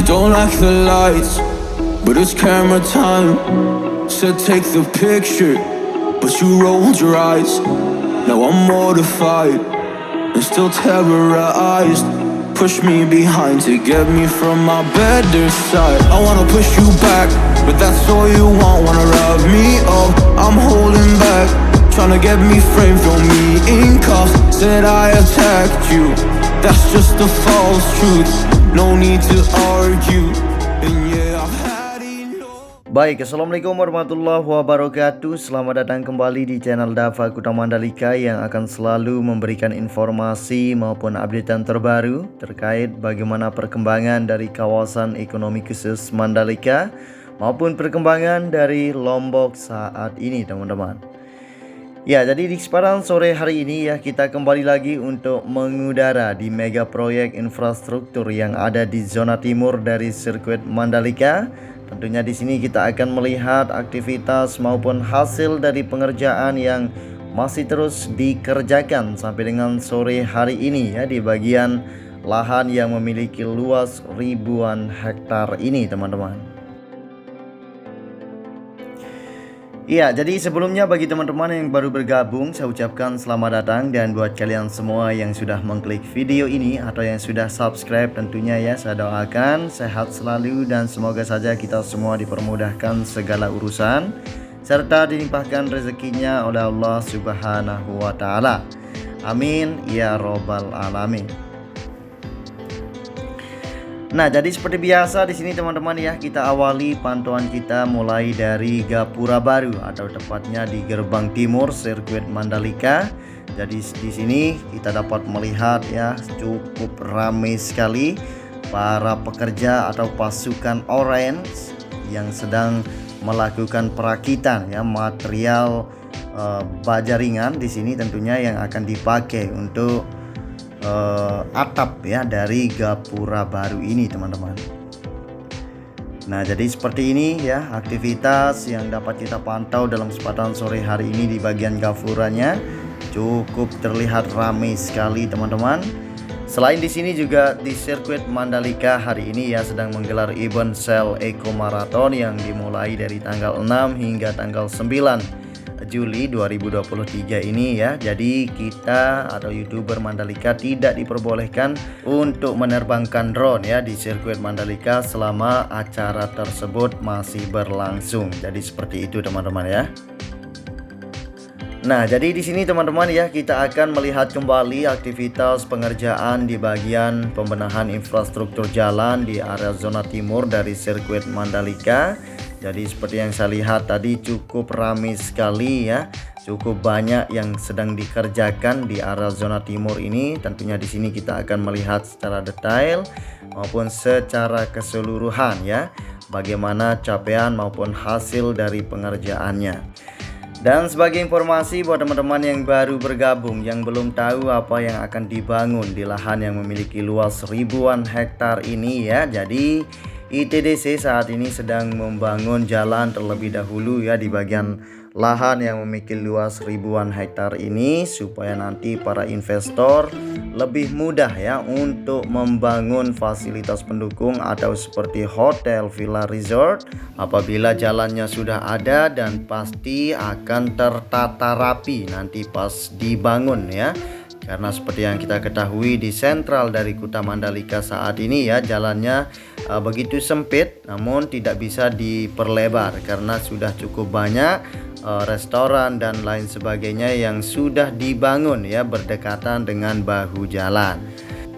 don't like the lights, but it's camera time. Said take the picture, but you rolled your eyes. Now I'm mortified and still terrorized. Push me behind to get me from my better side. I wanna push you back, but that's all you want. Wanna rub me up, I'm holding back. Tryna get me framed, throw me in cuffs. Said I attacked you, that's just a false truth. No need to argue, and yeah, I've had enough. Baik, Assalamualaikum warahmatullahi wabarakatuh. Selamat datang kembali di channel Dava Kuta Mandalika yang akan selalu memberikan informasi maupun updatean terbaru terkait bagaimana perkembangan dari kawasan ekonomi khusus Mandalika maupun perkembangan dari Lombok saat ini, teman-teman. Ya, jadi di kesempatan sore hari ini ya, kita kembali lagi untuk mengudara di mega proyek infrastruktur yang ada di zona timur dari sirkuit Mandalika. Tentunya di sini kita akan melihat aktivitas maupun hasil dari pengerjaan yang masih terus dikerjakan sampai dengan sore hari ini ya, di bagian lahan yang memiliki luas ribuan hektar ini, teman-teman. Iya, jadi sebelumnya bagi teman-teman yang baru bergabung, saya ucapkan selamat datang. Dan buat kalian semua yang sudah mengklik video ini atau yang sudah subscribe, tentunya ya saya doakan sehat selalu dan semoga saja kita semua dipermudahkan segala urusan serta dilimpahkan rezekinya oleh Allah Subhanahu wa taala. Amin ya robbal alamin. Nah, jadi seperti biasa di sini teman-teman ya, kita awali pantauan kita mulai dari Gapura Baru atau tepatnya di gerbang timur sirkuit Mandalika. Jadi di sini kita dapat melihat ya, cukup ramai sekali para pekerja atau pasukan orange yang sedang melakukan perakitan ya material baja ringan di sini tentunya yang akan dipakai untuk atap ya dari Gapura Baru ini, teman-teman. Nah, jadi seperti ini ya aktivitas yang dapat kita pantau dalam kesempatan sore hari ini di bagian gapuranya. Cukup terlihat ramai sekali, teman-teman. Selain di sini juga di sirkuit Mandalika hari ini ya sedang menggelar event Shell Eco Marathon yang dimulai dari tanggal 6 hingga tanggal 9 Juli 2023 ini ya. Jadi kita atau YouTuber Mandalika tidak diperbolehkan untuk menerbangkan drone ya di sirkuit Mandalika selama acara tersebut masih berlangsung. Jadi seperti itu, teman-teman ya. Nah, jadi di sini teman-teman ya, kita akan melihat kembali aktivitas pengerjaan di bagian pembenahan infrastruktur jalan di area zona timur dari sirkuit Mandalika. Jadi seperti yang saya lihat tadi cukup ramai sekali ya, cukup banyak yang sedang dikerjakan di area zona timur ini. Tentunya di sini kita akan melihat secara detail maupun secara keseluruhan ya, bagaimana capaian maupun hasil dari pengerjaannya. Dan sebagai informasi buat teman-teman yang baru bergabung yang belum tahu apa yang akan dibangun di lahan yang memiliki luas ribuan hektar ini ya. Jadi ITDC saat ini sedang membangun jalan terlebih dahulu ya di bagian lahan yang memiliki luas ribuan hektar ini supaya nanti para investor lebih mudah ya untuk membangun fasilitas pendukung atau seperti hotel, villa, resort apabila jalannya sudah ada dan pasti akan tertata rapi nanti pas dibangun ya. Karena seperti yang kita ketahui di sentral dari Kuta Mandalika saat ini ya, jalannya begitu sempit namun tidak bisa diperlebar karena sudah cukup banyak restoran dan lain sebagainya yang sudah dibangun ya berdekatan dengan bahu jalan.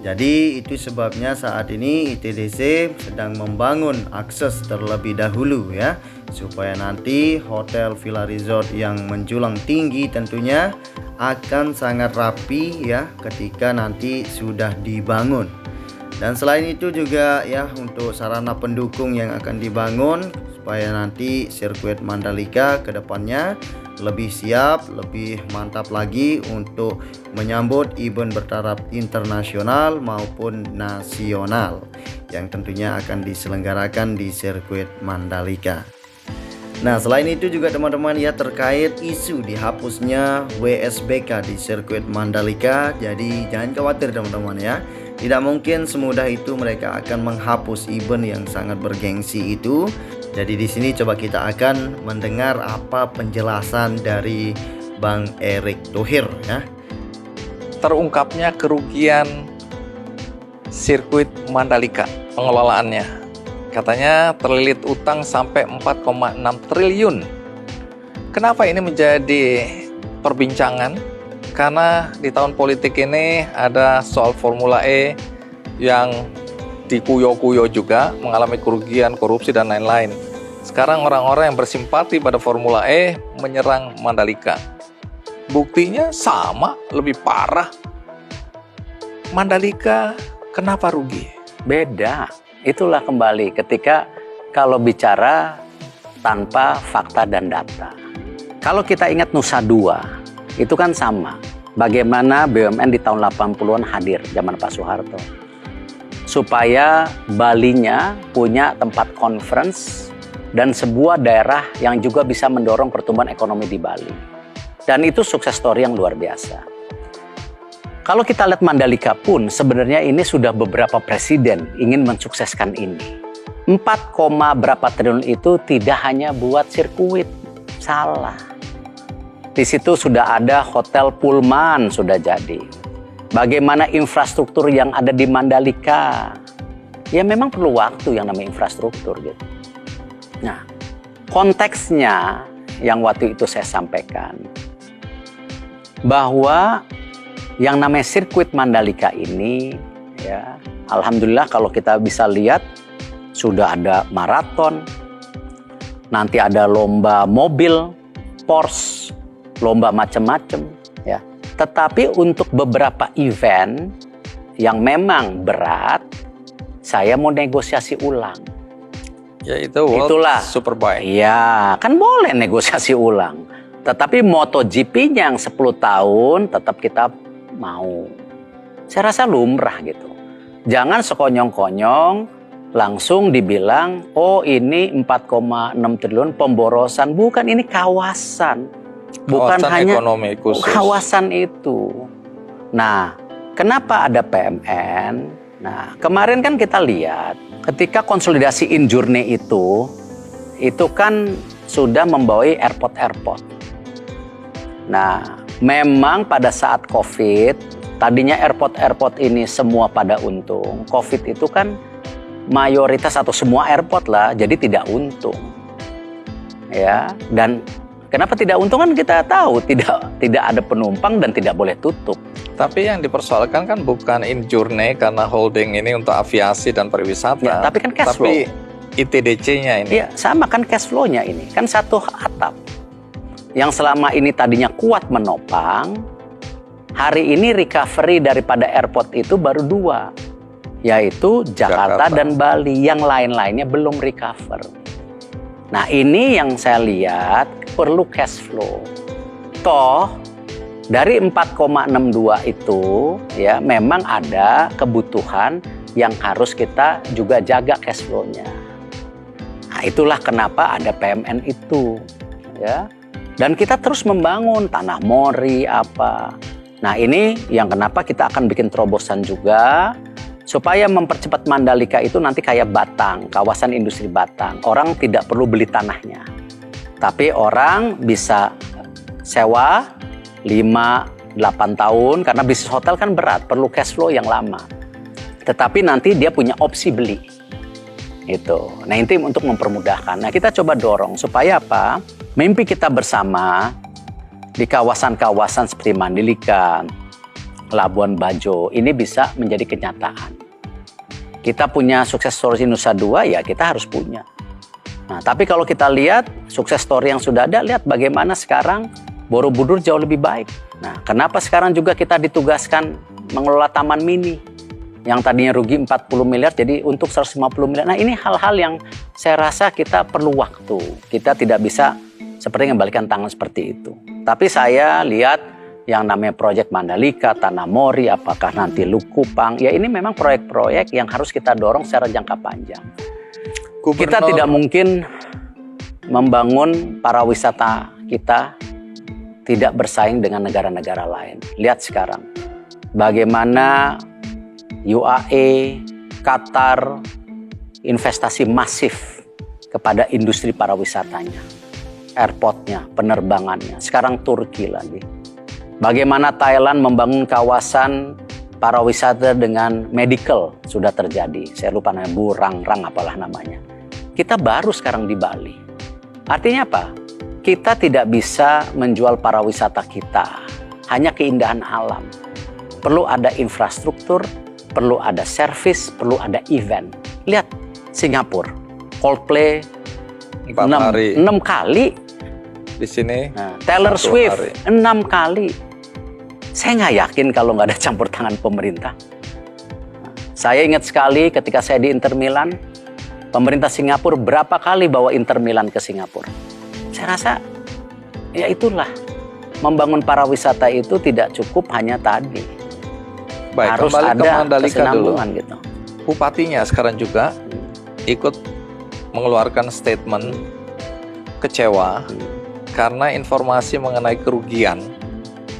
Jadi itu sebabnya saat ini ITDC sedang membangun akses terlebih dahulu ya, supaya nanti hotel, villa, resort yang menjulang tinggi tentunya akan sangat rapi ya ketika nanti sudah dibangun. Dan selain itu juga ya untuk sarana pendukung yang akan dibangun supaya nanti sirkuit Mandalika ke depannya lebih siap, lebih mantap lagi untuk menyambut event bertaraf internasional maupun nasional yang tentunya akan diselenggarakan di sirkuit Mandalika. Nah, selain itu juga teman-teman ya, terkait isu dihapusnya WSBK di sirkuit Mandalika, jadi jangan khawatir teman-teman ya. Tidak mungkin semudah itu mereka akan menghapus event yang sangat bergengsi itu. Jadi di sini coba kita akan mendengar apa penjelasan dari Bang Erick Thohir ya. Terungkapnya kerugian sirkuit Mandalika pengelolaannya. Katanya terlilit utang sampai 4,6 triliun. Kenapa ini menjadi perbincangan? Karena di tahun politik ini ada soal Formula E yang dikuyo-kuyo juga, mengalami kerugian, korupsi, dan lain-lain. Sekarang orang-orang yang bersimpati pada Formula E menyerang Mandalika. Buktinya sama, lebih parah. Mandalika kenapa rugi? Beda. Itulah kembali ketika kalau bicara tanpa fakta dan data. Kalau kita ingat Nusa Dua, itu kan sama. Bagaimana BUMN di tahun 80-an hadir zaman Pak Soeharto. Supaya Balinya punya tempat conference dan sebuah daerah yang juga bisa mendorong pertumbuhan ekonomi di Bali. Dan itu sukses story yang luar biasa. Kalau kita lihat Mandalika pun sebenarnya ini sudah beberapa presiden ingin mensukseskan ini. 4, berapa triliun itu tidak hanya buat sirkuit. Salah. Di situ sudah ada hotel Pullman sudah jadi. Bagaimana infrastruktur yang ada di Mandalika? Ya memang perlu waktu yang namanya infrastruktur gitu. Nah, konteksnya yang waktu itu saya sampaikan bahwa yang namanya sirkuit Mandalika ini ya, alhamdulillah kalau kita bisa lihat sudah ada maraton, nanti ada lomba mobil, Porsche, lomba macam-macam ya. Tetapi untuk beberapa event yang memang berat, saya mau negosiasi ulang. Yaitu World Itulah. Superbike. Iya, kan boleh negosiasi ulang. Tetapi MotoGP-nya yang 10 tahun tetap kita mau. Saya rasa lumrah gitu. Jangan sekonyong-konyong langsung dibilang, oh ini 4,6 triliun pemborosan. Bukan, ini kawasan. Bukan Kawasan hanya ekonomi khusus. kawasan itu. Nah, kenapa ada PMN? Nah, kemarin kan kita lihat ketika konsolidasi Injourney itu kan sudah membawahi airport-airport. Nah, memang pada saat COVID, tadinya airport-airport ini semua pada untung. COVID itu kan mayoritas atau semua airport lah, jadi tidak untung. Ya, dan kenapa tidak untung kan kita tahu tidak ada penumpang dan tidak boleh tutup. Tapi yang dipersoalkan kan bukan Injourney karena holding ini untuk aviasi dan pariwisata. Ya, tapi kan cash flow. Tapi ITDC-nya ini. Iya, sama kan cash flow-nya ini. Kan satu atap. Yang selama ini tadinya kuat menopang, hari ini recovery daripada airport itu baru 2. Yaitu Jakarta dan Bali. Yang lain-lainnya belum recover. Nah, ini yang saya lihat perlu cash flow. Toh dari 4,62 itu ya memang ada kebutuhan yang harus kita juga jaga cash flow-nya. Nah, itulah kenapa ada PMN itu ya. Dan kita terus membangun Tanah Mori apa. Nah, ini yang kenapa kita akan bikin terobosan juga supaya mempercepat Mandalika itu nanti kayak Batang, kawasan industri Batang. Orang tidak perlu beli tanahnya. Tapi orang bisa sewa 5-8 tahun karena bisnis hotel kan berat, perlu cash flow yang lama. Tetapi nanti dia punya opsi beli. Itu. Nah, itu untuk mempermudahkan. Nah, kita coba dorong supaya apa? Mimpi kita bersama di kawasan-kawasan seperti Mandalika, Labuan Bajo ini bisa menjadi kenyataan. Kita punya sukses story Nusa Dua, ya kita harus punya. Nah, tapi kalau kita lihat sukses story yang sudah ada, lihat bagaimana sekarang Borobudur jauh lebih baik. Nah, kenapa sekarang juga kita ditugaskan mengelola taman mini yang tadinya rugi 40 miliar jadi untuk 150 miliar. Nah, ini hal-hal yang saya rasa kita perlu waktu. Kita tidak bisa seperti mengembalikan tangan seperti itu. Tapi saya lihat yang namanya proyek Mandalika, Tanah Mori, apakah nanti Likupang, ya ini memang proyek-proyek yang harus kita dorong secara jangka panjang. Kita tidak mungkin membangun para wisata kita tidak bersaing dengan negara-negara lain. Lihat sekarang, bagaimana UAE, Qatar, investasi masif kepada industri pariwisatanya, airportnya, penerbangannya. Sekarang Turki lagi. Bagaimana Thailand membangun kawasan pariwisata dengan medical sudah terjadi. Saya lupa namanya, Burang-rang apalah namanya. Kita baru sekarang di Bali. Artinya apa? Kita tidak bisa menjual pariwisata kita, hanya keindahan alam. Perlu ada infrastruktur, perlu ada service, perlu ada event. Lihat Singapura, Coldplay 4 hari 6 kali. di sini. Nah, Taylor 1 Swift hari. 6 kali. Saya nggak yakin kalau nggak ada campur tangan pemerintah. Saya ingat sekali ketika saya di Inter Milan, pemerintah Singapura berapa kali bawa Inter Milan ke Singapura. Saya rasa ya itulah, membangun pariwisata itu tidak cukup hanya tadi. Baik, Harus kembali ke ada Mandalika dulu. kesinambungan gitu. Bupatinya sekarang juga ikut mengeluarkan statement kecewa karena informasi mengenai kerugian.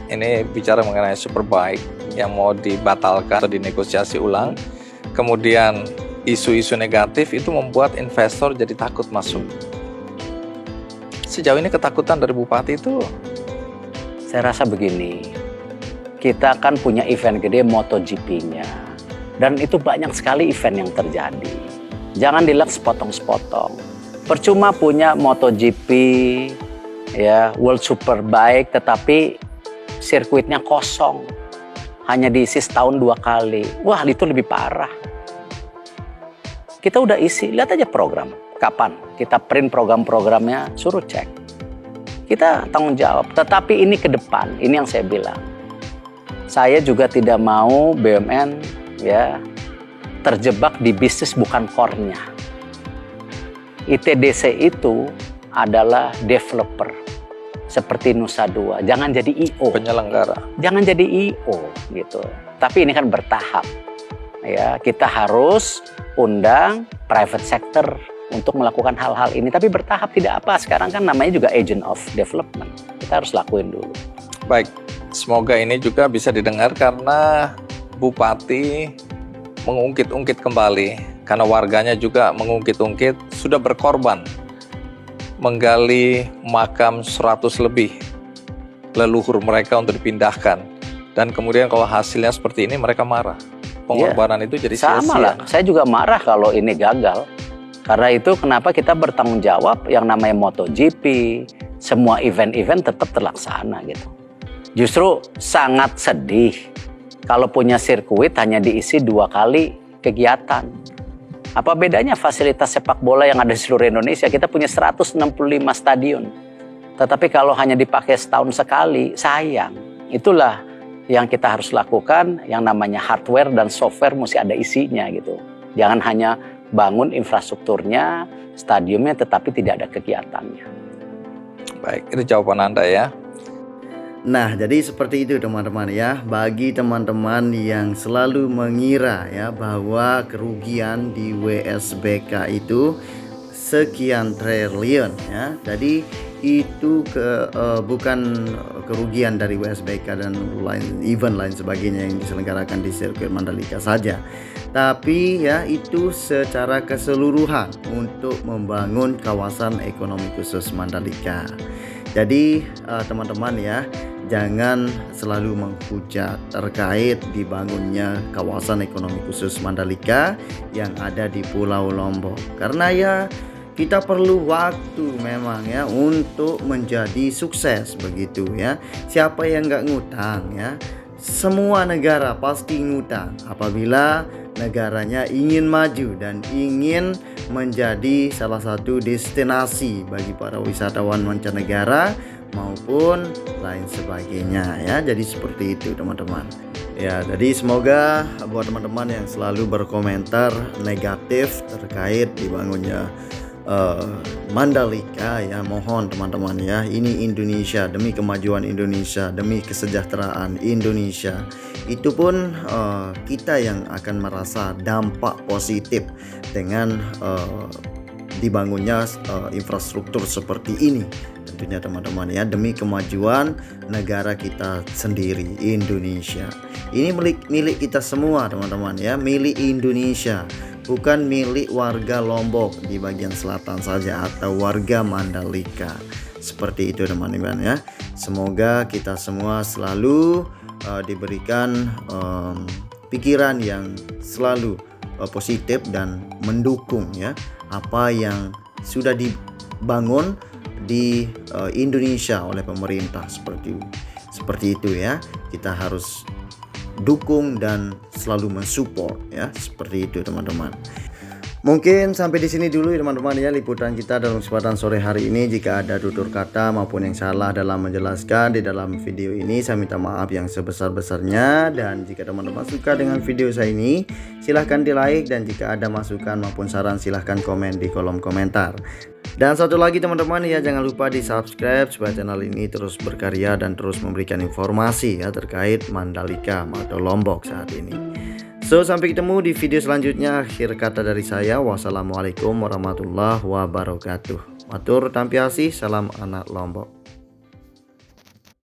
Ini bicara mengenai Superbike yang mau dibatalkan atau dinegosiasi ulang. Kemudian isu-isu negatif itu membuat investor jadi takut masuk. Sejauh ini ketakutan dari Bupati itu, Saya rasa begini, kita kan punya event gede MotoGP-nya. Dan itu banyak sekali event yang terjadi. Jangan dilihat sepotong-sepotong. Percuma punya MotoGP, ya, World Superbike, tetapi sirkuitnya kosong. Hanya diisi setahun 2 kali. Wah, itu lebih parah. Kita udah isi, lihat aja program. Kapan kita print program-programnya, suruh cek. Kita tanggung jawab. Tetapi ini ke depan, ini yang saya bilang. Saya juga tidak mau BUMN ya terjebak di bisnis bukan core-nya. ITDC itu adalah developer seperti Nusa Dua. Jangan jadi IO. penyelenggara. Jangan jadi IO gitu. Tapi ini kan bertahap. Ya, kita harus undang private sector untuk melakukan hal-hal ini, tapi bertahap, tidak apa. Sekarang kan namanya juga agent of development. Kita harus lakuin dulu. Baik, semoga ini juga bisa didengar karena Bupati mengungkit-ungkit kembali, karena warganya juga mengungkit-ungkit, sudah berkorban menggali makam 100 lebih leluhur mereka untuk dipindahkan. Dan kemudian kalau hasilnya seperti ini, mereka marah. Pengorbanan itu jadi Sama sia-sia. lah, saya juga marah kalau ini gagal. Karena itu kenapa kita bertanggung jawab yang namanya MotoGP, semua event-event tetap terlaksana gitu. Justru sangat sedih kalau punya sirkuit hanya diisi 2 kali kegiatan. Apa bedanya fasilitas sepak bola yang ada di seluruh Indonesia? Kita punya 165 stadion. Tetapi kalau hanya dipakai setahun sekali, sayang. Itulah yang kita harus lakukan, yang namanya hardware dan software mesti ada isinya gitu. Jangan hanya bangun infrastrukturnya, stadiumnya, tetapi tidak ada kegiatannya. Baik, itu jawaban Anda ya. Nah, jadi seperti itu teman-teman ya. Bagi teman-teman yang selalu mengira ya bahwa kerugian di WSBK itu sekian triliun ya. Jadi itu bukan kerugian dari WSBK dan event lain sebagainya yang diselenggarakan di sirkuit Mandalika saja. Tapi ya itu secara keseluruhan untuk membangun kawasan ekonomi khusus Mandalika. Jadi teman-teman ya, jangan selalu menghujat terkait dibangunnya kawasan ekonomi khusus Mandalika yang ada di Pulau Lombok. Karena ya kita perlu waktu memang ya untuk menjadi sukses begitu ya. Siapa yang nggak ngutang ya? Semua negara pasti ngutang apabila negaranya ingin maju dan ingin menjadi salah satu destinasi bagi para wisatawan mancanegara maupun lain sebagainya ya. Jadi seperti itu teman-teman ya. Jadi semoga buat teman-teman yang selalu berkomentar negatif terkait dibangunnya Mandalika ya, mohon teman-teman ya, ini Indonesia, demi kemajuan Indonesia, demi kesejahteraan Indonesia. Itu pun kita yang akan merasa dampak positif dengan dibangunnya infrastruktur seperti ini tentunya teman-teman ya, demi kemajuan negara kita sendiri, Indonesia. Ini milik kita semua teman-teman ya, milik Indonesia, bukan milik warga Lombok di bagian selatan saja atau warga Mandalika. Seperti itu teman-teman ya. Semoga kita semua selalu diberikan pikiran yang selalu positif dan mendukung ya apa yang sudah dibangun di Indonesia oleh pemerintah, seperti itu ya. Kita harus dukung dan selalu mensupport ya, seperti itu teman-teman. Mungkin sampai di sini dulu ya teman-teman ya liputan kita dalam kesempatan sore hari ini. Jika ada tutur kata maupun yang salah dalam menjelaskan di dalam video ini, saya minta maaf yang sebesar-besarnya. Dan jika teman-teman suka dengan video saya ini, silahkan di like, dan jika ada masukan maupun saran silahkan komen di kolom komentar. Dan satu lagi teman-teman ya, jangan lupa di subscribe supaya channel ini terus berkarya dan terus memberikan informasi ya terkait Mandalika atau Lombok saat ini. So, sampai ketemu di video selanjutnya. Akhir kata dari saya, wassalamualaikum warahmatullahi wabarakatuh. Matur tampiasi, salam anak Lombok.